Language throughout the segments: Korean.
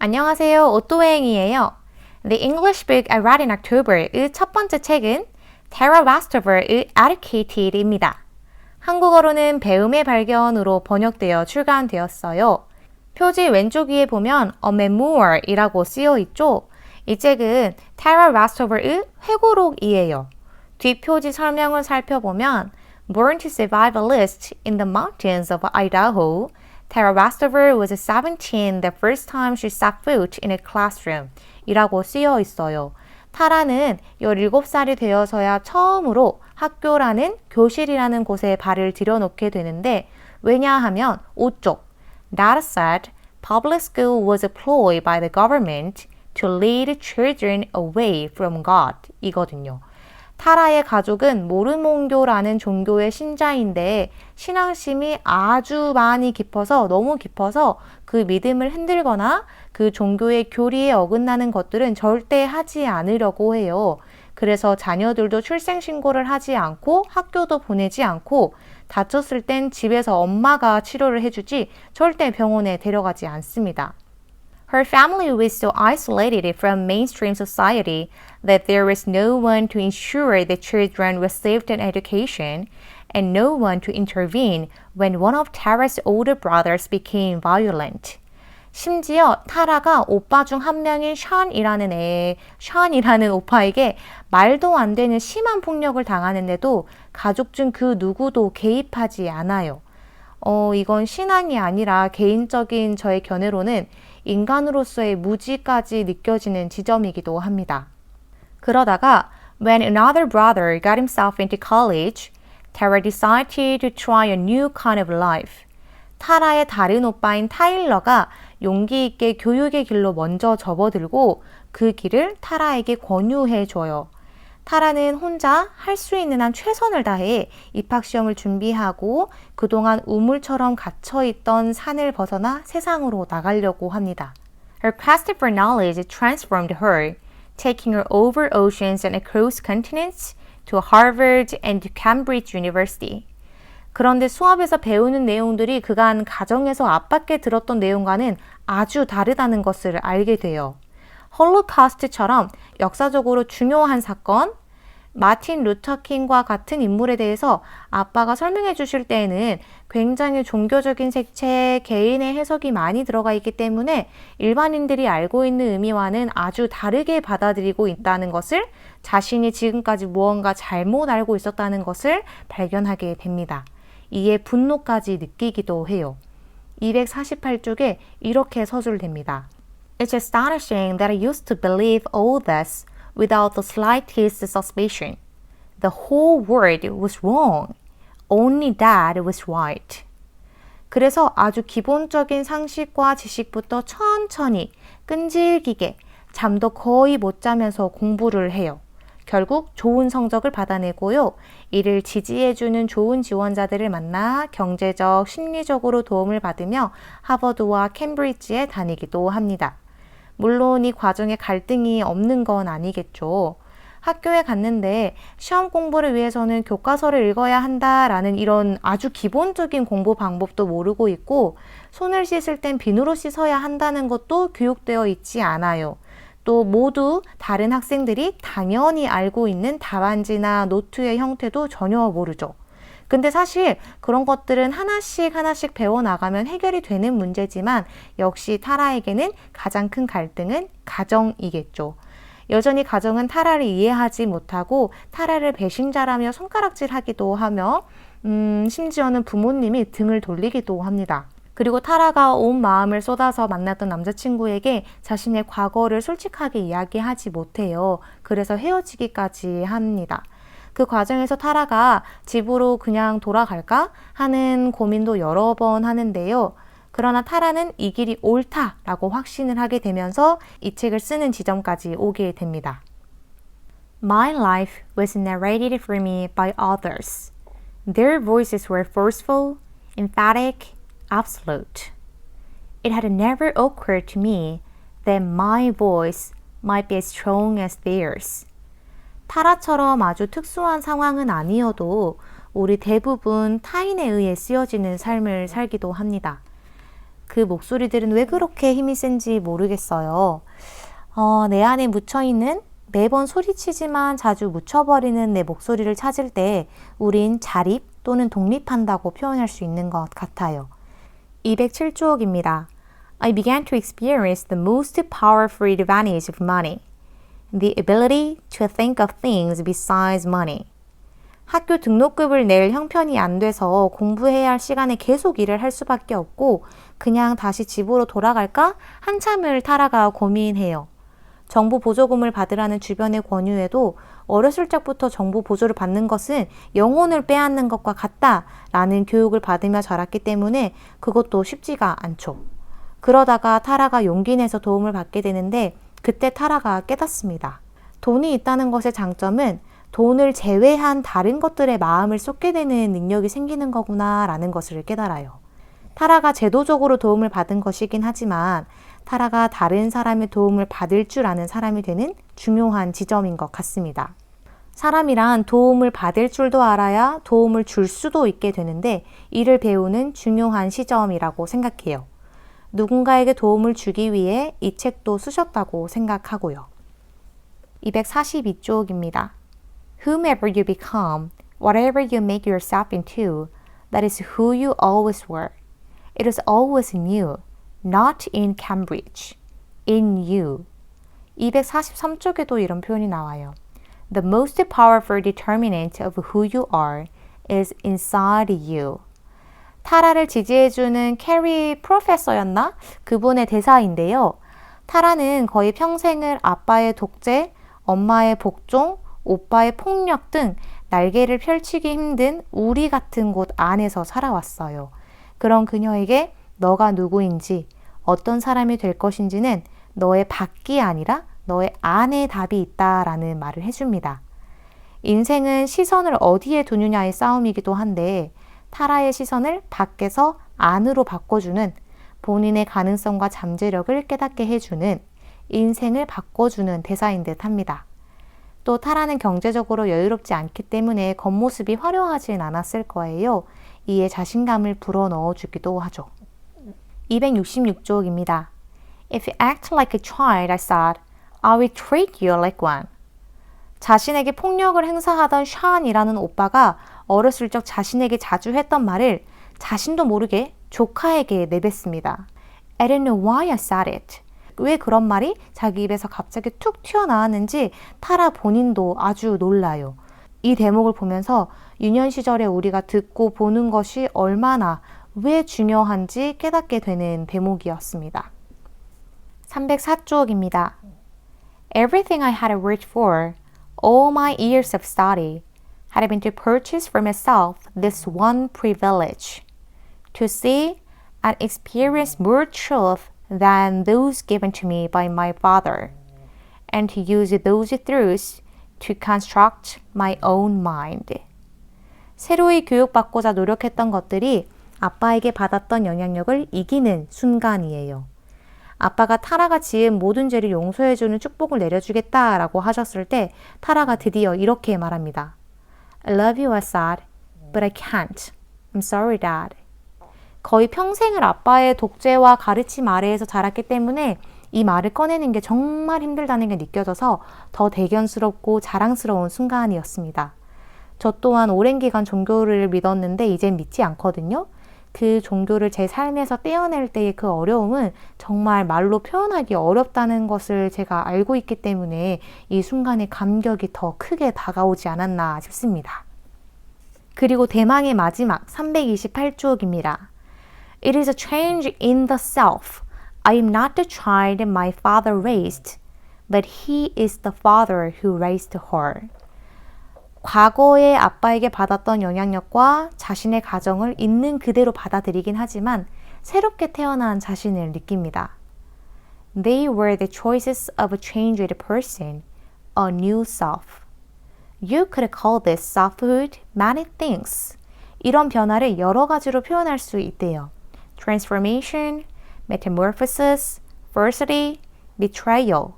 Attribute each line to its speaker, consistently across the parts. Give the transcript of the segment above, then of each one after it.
Speaker 1: 안녕하세요. 오또행이에요. The English Book I Read in October의 첫 번째 책은 Tara Westover의 Educated입니다. 한국어로는 배움의 발견으로 번역되어 출간되었어요. 표지 왼쪽 위에 보면 A Memoir이라고 쓰여 있죠. 이 책은 Tara Westover의 회고록이에요. 뒷표지 설명을 살펴보면 Born to survivalist in the mountains of Idaho, Tara Westover was 17 the first time she set foot in a classroom 이라고 쓰여 있어요. 타라는 17살이 되어서야 처음으로 학교라는 교실이라는 곳에 발을 들여놓게 되는데 왜냐하면 5쪽 That said, public school was a ploy by the government to lead children away from God 이거든요. 타라의 가족은 모르몬교라는 종교의 신자인데 신앙심이 아주 많이 깊어서 너무 깊어서 그 믿음을 흔들거나 그 종교의 교리에 어긋나는 것들은 절대 하지 않으려고 해요. 그래서 자녀들도 출생신고를 하지 않고 학교도 보내지 않고 다쳤을 땐 집에서 엄마가 치료를 해주지 절대 병원에 데려가지 않습니다. Her family was so isolated from mainstream society that there was no one to ensure the children received an education and no one to intervene when one of Tara's older brothers became violent. 심지어 타라가 오빠 중 한 명인 션이라는 오빠에게 말도 안 되는 심한 폭력을 당하는데도 가족 중 그 누구도 개입하지 않아요. 이건 신앙이 아니라 개인적인 저의 견해로는 인간으로서의 무지까지 느껴지는 지점이기도 합니다. 그러다가 when another brother got himself into college, Tara decided to try a new kind of life. 타라의 다른 오빠인 타일러가 용기 있게 교육의 길로 먼저 접어들고 그 길을 타라에게 권유해 줘요. 타라는 혼자 할 수 있는 한 최선을 다해 입학시험을 준비하고 그동안 우물처럼 갇혀있던 산을 벗어나 세상으로 나가려고 합니다. Her quest for knowledge transformed her, taking her over oceans and across continents to Harvard and to Cambridge University. 그런데 수업에서 배우는 내용들이 그간 가정에서 압박해 들었던 내용과는 아주 다르다는 것을 알게 돼요. 홀로카스트처럼 역사적으로 중요한 사건, 마틴 루터킹과 같은 인물에 대해서 아빠가 설명해 주실 때에는 굉장히 종교적인 색채, 개인의 해석이 많이 들어가 있기 때문에 일반인들이 알고 있는 의미와는 아주 다르게 받아들이고 있다는 것을 자신이 지금까지 무언가 잘못 알고 있었다는 것을 발견하게 됩니다. 이에 분노까지 느끼기도 해요. 248쪽에 이렇게 서술됩니다. It's astonishing that I used to believe all this without the slightest suspicion. The whole world was wrong. Only Dad was right. 그래서 아주 기본적인 상식과 지식부터 천천히 끈질기게 잠도 거의 못 자면서 공부를 해요. 결국 좋은 성적을 받아내고요. 이를 지지해주는 좋은 지원자들을 만나 경제적, 심리적으로 도움을 받으며 하버드와 캠브리지에 다니기도 합니다. 물론 이 과정에 갈등이 없는 건 아니겠죠. 학교에 갔는데 시험 공부를 위해서는 교과서를 읽어야 한다라는 이런 아주 기본적인 공부 방법도 모르고 있고 손을 씻을 땐 비누로 씻어야 한다는 것도 교육되어 있지 않아요. 또 모두 다른 학생들이 당연히 알고 있는 답안지나 노트의 형태도 전혀 모르죠. 근데 사실 그런 것들은 하나씩 배워나가면 해결이 되는 문제지만 역시 타라에게는 가장 큰 갈등은 가정이겠죠. 여전히 가정은 타라를 이해하지 못하고 타라를 배신자라며 손가락질하기도 하며 심지어는 부모님이 등을 돌리기도 합니다. 그리고 타라가 온 마음을 쏟아서 만났던 남자친구에게 자신의 과거를 솔직하게 이야기하지 못해요. 그래서 헤어지기까지 합니다. 그 과정에서 타라가 집으로 그냥 돌아갈까 하는 고민도 여러 번 하는데요. 그러나 타라는 이 길이 옳다라고 확신을 하게 되면서 이 책을 쓰는 지점까지 오게 됩니다. My life was narrated for me by others. Their voices were forceful, emphatic, absolute. It had never occurred to me that my voice might be as strong as theirs. 타라처럼 아주 특수한 상황은 아니어도 우리 대부분 타인에 의해 쓰여지는 삶을 살기도 합니다. 그 목소리들은 왜 그렇게 힘이 센지 모르겠어요. 내 안에 묻혀있는 매번 소리치지만 자주 묻혀버리는 내 목소리를 찾을 때 우린 자립 또는 독립한다고 표현할 수 있는 것 같아요. 207쪽입니다. I began to experience the most powerful advantage of money, the ability to think of things besides money. 학교 등록금을 낼 형편이 안 돼서 공부해야 할 시간에 계속 일을 할 수밖에 없고 그냥 다시 집으로 돌아갈까? 한참을 타라가 고민해요. 정부 보조금을 받으라는 주변의 권유에도 어렸을 적부터 정부 보조를 받는 것은 영혼을 빼앗는 것과 같다라는 교육을 받으며 자랐기 때문에 그것도 쉽지가 않죠. 그러다가 타라가 용기 내서 도움을 받게 되는데 그때 타라가 깨닫습니다. 돈이 있다는 것의 장점은 돈을 제외한 다른 것들에 마음을 쏟게 되는 능력이 생기는 거구나 라는 것을 깨달아요. 타라가 제도적으로 도움을 받은 것이긴 하지만 타라가 다른 사람의 도움을 받을 줄 아는 사람이 되는 중요한 지점인 것 같습니다. 사람이란 도움을 받을 줄도 알아야 도움을 줄 수도 있게 되는데 이를 배우는 중요한 시점이라고 생각해요. 누군가에게 도움을 주기 위해 이 책도 쓰셨다고 생각하고요. 242쪽입니다. Whomever you become, whatever you make yourself into, that is who you always were. It is always in you, not in Cambridge, in you. 243쪽에도 이런 표현이 나와요. The most powerful determinant of who you are is inside you. 타라를 지지해주는 캐리 프로페서였나? 그분의 대사인데요. 타라는 거의 평생을 아빠의 독재, 엄마의 복종, 오빠의 폭력 등 날개를 펼치기 힘든 우리 같은 곳 안에서 살아왔어요. 그런 그녀에게 너가 누구인지 어떤 사람이 될 것인지는 너의 밖이 아니라 너의 안에 답이 있다라는 말을 해줍니다. 인생은 시선을 어디에 두느냐의 싸움이기도 한데 타라의 시선을 밖에서 안으로 바꿔주는 본인의 가능성과 잠재력을 깨닫게 해주는 인생을 바꿔주는 대사인 듯 합니다. 또 타라는 경제적으로 여유롭지 않기 때문에 겉모습이 화려하진 않았을 거예요. 이에 자신감을 불어넣어주기도 하죠. 266쪽입니다. If you act like a child, I said, I will treat you like one. 자신에게 폭력을 행사하던 샤안이라는 오빠가 어렸을 적 자신에게 자주 했던 말을 자신도 모르게 조카에게 내뱉습니다. I don't know why I said it. 왜 그런 말이 자기 입에서 갑자기 툭 튀어나왔는지 타라 본인도 아주 놀라요. 이 대목을 보면서 유년 시절에 우리가 듣고 보는 것이 얼마나 왜 중요한지 깨닫게 되는 대목이었습니다. 304쪽입니다. Everything I had worked for, all my years of study, had been to purchase for myself this one privilege, to see and experience more truth than those given to me by my father, and to use those truths to construct my own mind. 새로이 교육받고자 노력했던 것들이 아빠에게 받았던 영향력을 이기는 순간이에요. 아빠가 타라가 지은 모든 죄를 용서해주는 축복을 내려주겠다라고 하셨을 때 타라가 드디어 이렇게 말합니다. I love you, I said, but I can't. I'm sorry, Dad. 거의 평생을 아빠의 독재와 가르침 아래에서 자랐기 때문에 이 말을 꺼내는 게 정말 힘들다는 게 느껴져서 더 대견스럽고 자랑스러운 순간이었습니다. 저 또한 오랜 기간 종교를 믿었는데 이젠 믿지 않거든요. 그 종교를 제 삶에서 떼어낼 때의 그 어려움은 정말 말로 표현하기 어렵다는 것을 제가 알고 있기 때문에 이 순간의 감격이 더 크게 다가오지 않았나 싶습니다. 그리고 대망의 마지막 328쪽입니다. It is a change in the self. I am not the child my father raised, but he is the father who raised her. 과거에 아빠에게 받았던 영향력과 자신의 가정을 있는 그대로 받아들이긴 하지만 새롭게 태어난 자신을 느낍니다. They were the choices of a changed person, a new self. You could call this selfhood many things. 이런 변화를 여러 가지로 표현할 수 있대요. Transformation, metamorphosis, adversity, betrayal.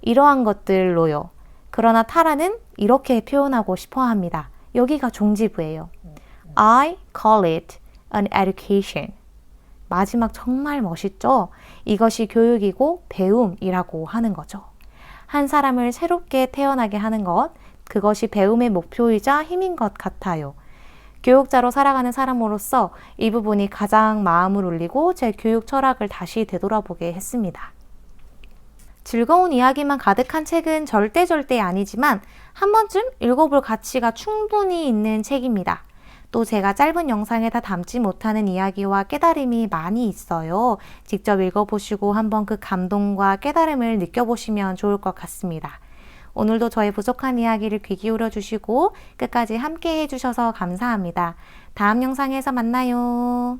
Speaker 1: 이러한 것들로요. 그러나 타라는 이렇게 표현하고 싶어 합니다. 여기가 종지부예요. I call it an education. 마지막 정말 멋있죠? 이것이 교육이고 배움이라고 하는 거죠. 한 사람을 새롭게 태어나게 하는 것, 그것이 배움의 목표이자 힘인 것 같아요. 교육자로 살아가는 사람으로서 이 부분이 가장 마음을 울리고 제 교육 철학을 다시 되돌아보게 했습니다. 즐거운 이야기만 가득한 책은 절대 아니지만 한 번쯤 읽어볼 가치가 충분히 있는 책입니다. 또 제가 짧은 영상에 다 담지 못하는 이야기와 깨달음이 많이 있어요. 직접 읽어보시고 한번 그 감동과 깨달음을 느껴보시면 좋을 것 같습니다. 오늘도 저의 부족한 이야기를 귀 기울여 주시고 끝까지 함께 해주셔서 감사합니다. 다음 영상에서 만나요.